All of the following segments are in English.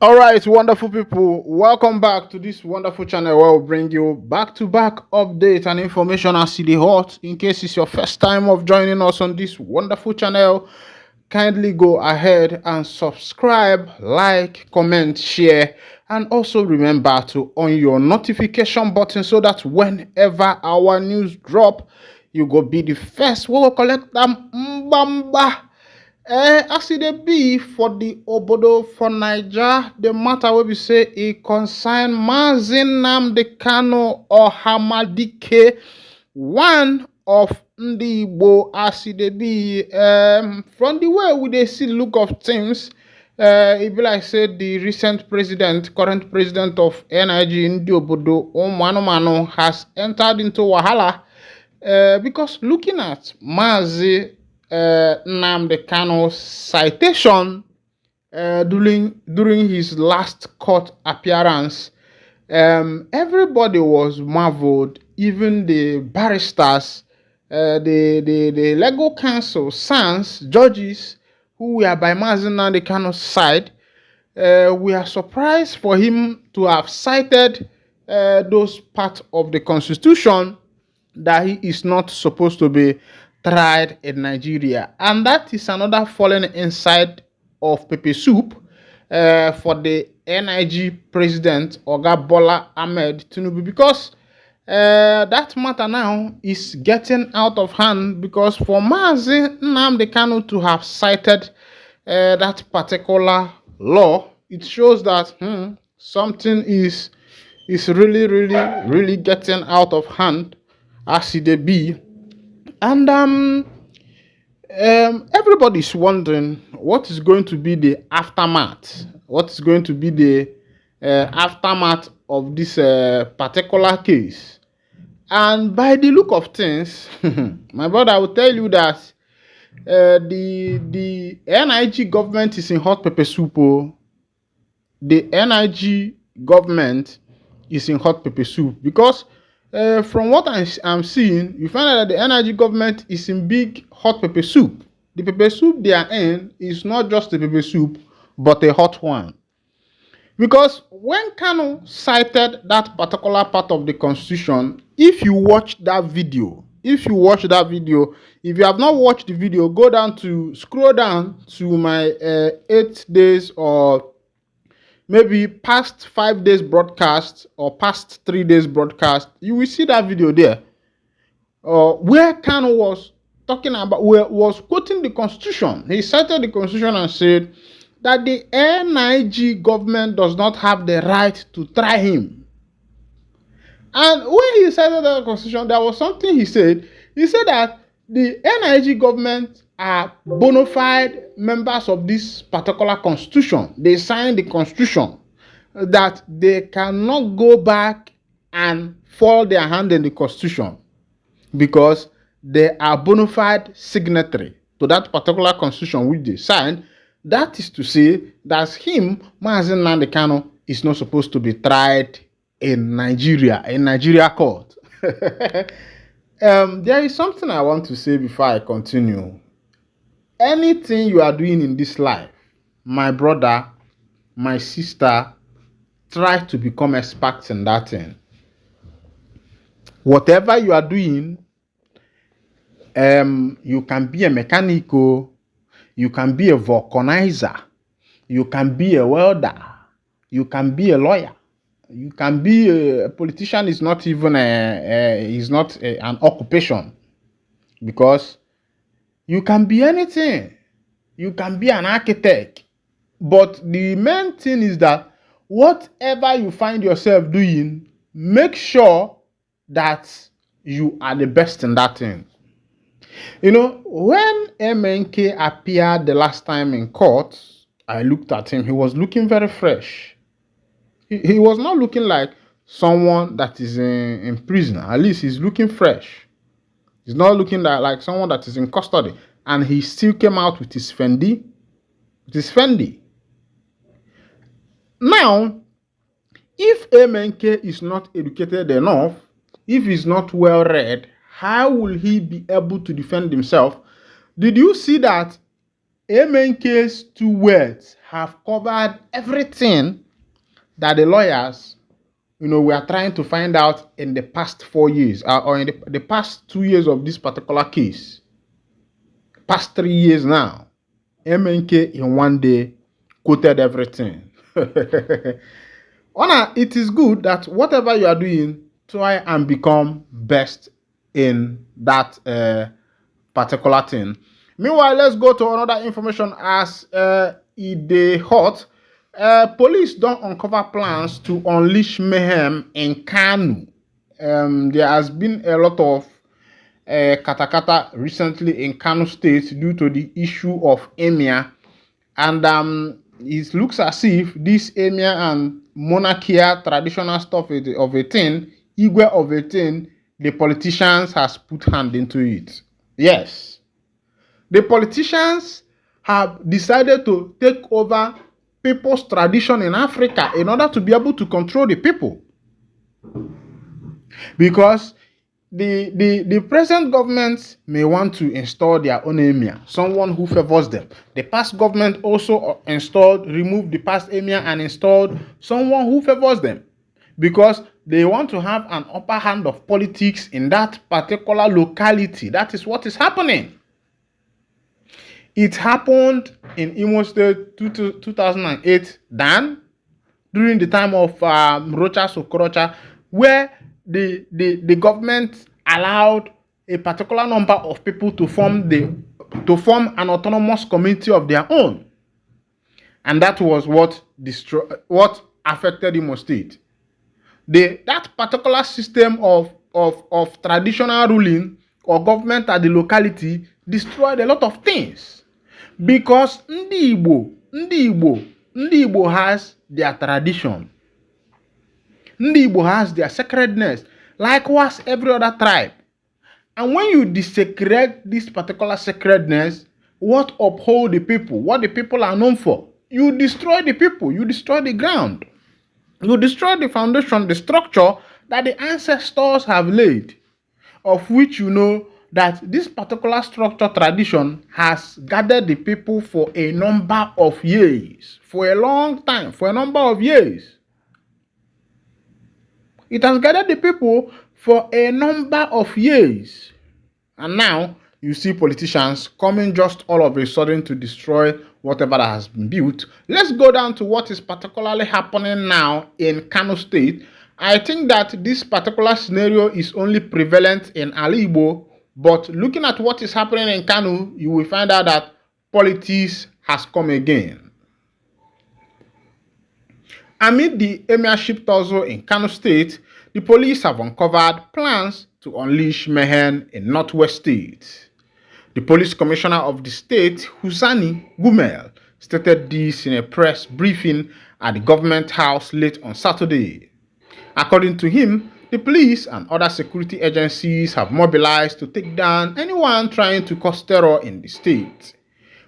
All right, wonderful people, welcome back to this wonderful channel where we'll bring you back-to-back updates and information as CD hot. In case it's your first time of joining us on this wonderful channel, kindly go ahead and subscribe, like, comment, share, and also remember to on your notification button so that whenever our news drop, you go be the first. We will collect them. Mbamba. As it dey be for the obodo for Naija, the matter wey be say e concern Mazi Nnamdi Kanu Ohamadike, one of Ndi Igbo. As it dey be, from the way we dey see look of things, e be like say the current president of NIG Ndi Obodo Ụmụ has entered into wahala, because looking at Mazi Nnamdi Kanu's citation during his last court appearance, everybody was marveled, even the barristers, the legal counsel, sons, judges who were by Mazi Nnamdi Kanu's side. We are surprised for him to have cited those parts of the constitution that he is not supposed to be tried in Nigeria. And that is another falling inside of pepper soup for the NIG president, Oga Bola Ahmed Tinubu, because that matter now is getting out of hand, because for Mazi Nnamdi Kanu to have cited that particular law, it shows that something is really getting out of hand as it be. And everybody's wondering what is going to be the aftermath. What is going to be the aftermath of this particular case? And by the look of things, my brother, I will tell you that the NIG government is in hot pepper soup. The NIG government is in hot pepper soup because from what I'm seeing, you find out that the NIG government is in big hot pepper soup. The pepper soup they are in is not just a pepper soup, but a hot one. Because when Kanu cited that particular part of the constitution, if you watch that video, if you have not watched the video, scroll down to my 8 days or maybe past 5 days broadcast or past 3 days broadcast, you will see that video there, where Kanu was talking about, was quoting the constitution. He cited the constitution and said that the NIG government does not have the right to try him. And when he cited the constitution, there was something he said. He said that the NIG government are bona fide members of this particular constitution. They signed the constitution, that they cannot go back and fall their hand in the constitution because they are bona fide signatory to that particular constitution which they signed. That is to say that Mazi Nnamdi Kanu, is not supposed to be tried in Nigeria court. There is something I want to say before I continue. Anything you are doing in this life, my brother, my sister, try to become experts in that thing. Whatever you are doing, you can be a mechanic, you can be a vulcanizer, you can be a welder, you can be a lawyer, you can be a politician. Is not even an occupation, because you can be anything. You can be an architect. But the main thing is that whatever you find yourself doing, make sure that you are the best in that thing. You know, when MNK appeared the last time in court, I looked at him. He was looking very fresh. He was not looking like someone that is in prison. At least he's looking fresh. He's not looking like someone that is in custody. And he still came out with his Fendi. Now, if MNK is not educated enough, if he's not well read, how will he be able to defend himself? Did you see that Amen case 2 words have covered everything that the lawyers, we are trying to find out in the past 4 years or in the past 2 years of this particular case, past 3 years now. MNK in one day quoted everything. Honor, it is good that whatever you are doing, try and become best in that particular thing. Meanwhile, let's go to another information as it hot. Police don't uncover plans to unleash mayhem in Kanu. There has been a lot of katakata recently in Kanu State due to the issue of emir, and it looks as if this emir and monarchia traditional stuff of a thing, Igwe of a thing, the politicians has put hand into it. Yes, the politicians have decided to take over people's tradition in Africa in order to be able to control the people, because the present government may want to install their own emir, someone who favors them. The past government also removed the past emir and installed someone who favors them, because they want to have an upper hand of politics in that particular locality. That is what is happening. It happened in Imo State 2008, then during the time of Rocha Sokorocha, where the government allowed a particular number of people to form an autonomous community of their own, and that was what affected Imo State. That particular system of traditional ruling or government at the locality destroyed a lot of things, because Ndi Igbo has their tradition. Ndi Igbo has their sacredness, likewise every other tribe. And when you desecrate this particular sacredness, what uphold the people, what the people are known for, you destroy the people, you destroy the ground, you destroy the foundation, the structure that the ancestors have laid, of which you know that this particular structure tradition has gathered the people for a number of years, for a long time, for a number of years. It has gathered the people for a number of years. And now you see politicians coming just all of a sudden to destroy whatever that has been built. Let's go down to what is particularly happening now in Kano State. I think that this particular scenario is only prevalent in Ali Igbo, but looking at what is happening in Kano, you will find out that politics has come again. Amid the emirship tussle in Kano State, the police have uncovered plans to unleash mayhem in Northwest State. The police commissioner of the state, Husani Gumel, stated this in a press briefing at the government house late on Saturday. According to him, the police and other security agencies have mobilized to take down anyone trying to cause terror in the state.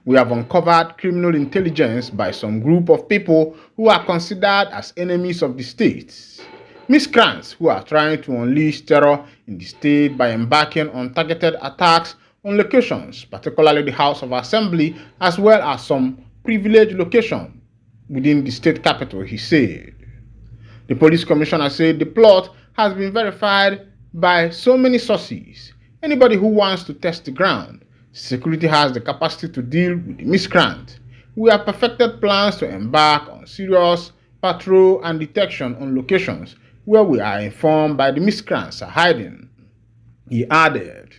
We have uncovered criminal intelligence by some group of people who are considered as enemies of the state, miscreants who are trying to unleash terror in the state by embarking on targeted attacks on locations, particularly the House of Assembly, as well as some privileged locations within the state capital, he said. The police commissioner said the plot has been verified by so many sources. Anybody who wants to test the ground, security has the capacity to deal with the miscreant. We have perfected plans to embark on serious patrol and detection on locations where we are informed by the miscreants are hiding. He added,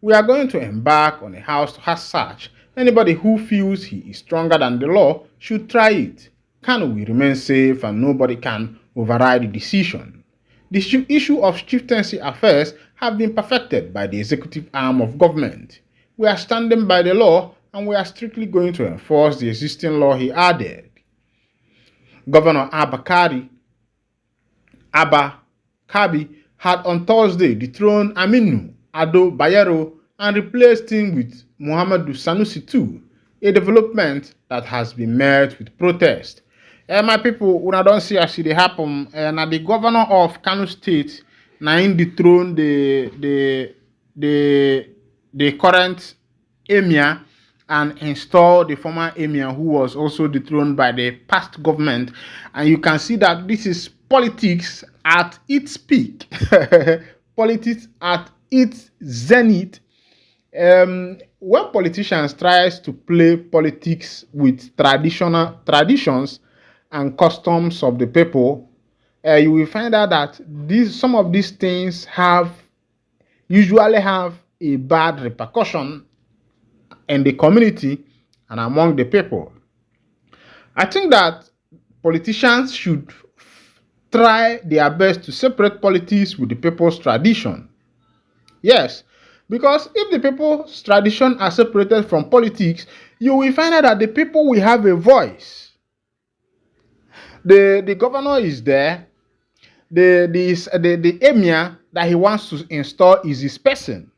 we are going to embark on a house-to-house search. Anybody who feels he is stronger than the law should try it. Kano will remain safe and nobody can override the decision. The issue of chieftaincy affairs have been perfected by the executive arm of government. We are standing by the law and we are strictly going to enforce the existing law, he added. Governor Abba Kabi had on Thursday dethroned Aminu Ado Bayero and replaced him with Muhammadu Sanusi II, a development that has been met with protest. My people, when I don't see as it happen, now the governor of Kano State now dethroned the current emir, and install the former emir who was also dethroned by the past government. And you can see that this is politics at its peak, politics at its zenith. When politicians tries to play politics with traditions and customs of the people, you will find out that some of these things usually have a bad repercussion in the community and among the people. I think that politicians should try their best to separate politics with the people's tradition. Yes, because if the people's tradition are separated from politics, you will find out that the people will have a voice. The governor is there. The emir that he wants to install is his person.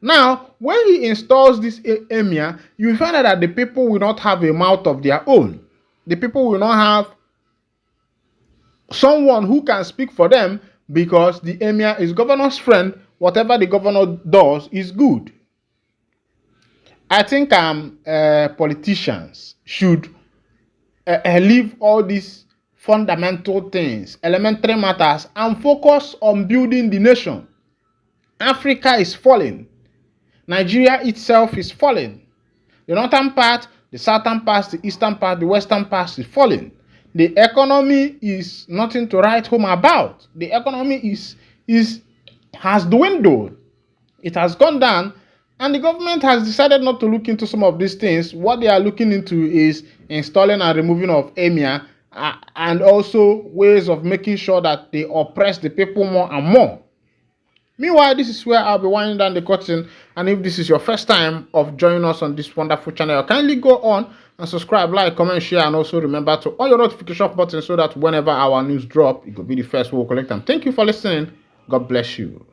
Now, when he installs this emir, you will find out that the people will not have a mouth of their own. The people will not have someone who can speak for them, because the emir is governor's friend. Whatever the governor does is good. I think politicians should leave all these fundamental things, elementary matters, and focus on building the nation. Africa is falling. Nigeria itself is falling. The northern part, the southern part, the eastern part, the western part is falling. The economy is nothing to write home about. The economy has dwindled. It has gone down, and the government has decided not to look into some of these things. What they are looking into is installing and removing of emir, and also ways of making sure that they oppress the people more and more. Meanwhile, this is where I'll be winding down the curtain. And if this is your first time of joining us on this wonderful channel, kindly go on and subscribe, like, comment, share, and also remember to on your notification button so that whenever our news drop, it will be the first we'll collect them. Thank you for listening. God bless you.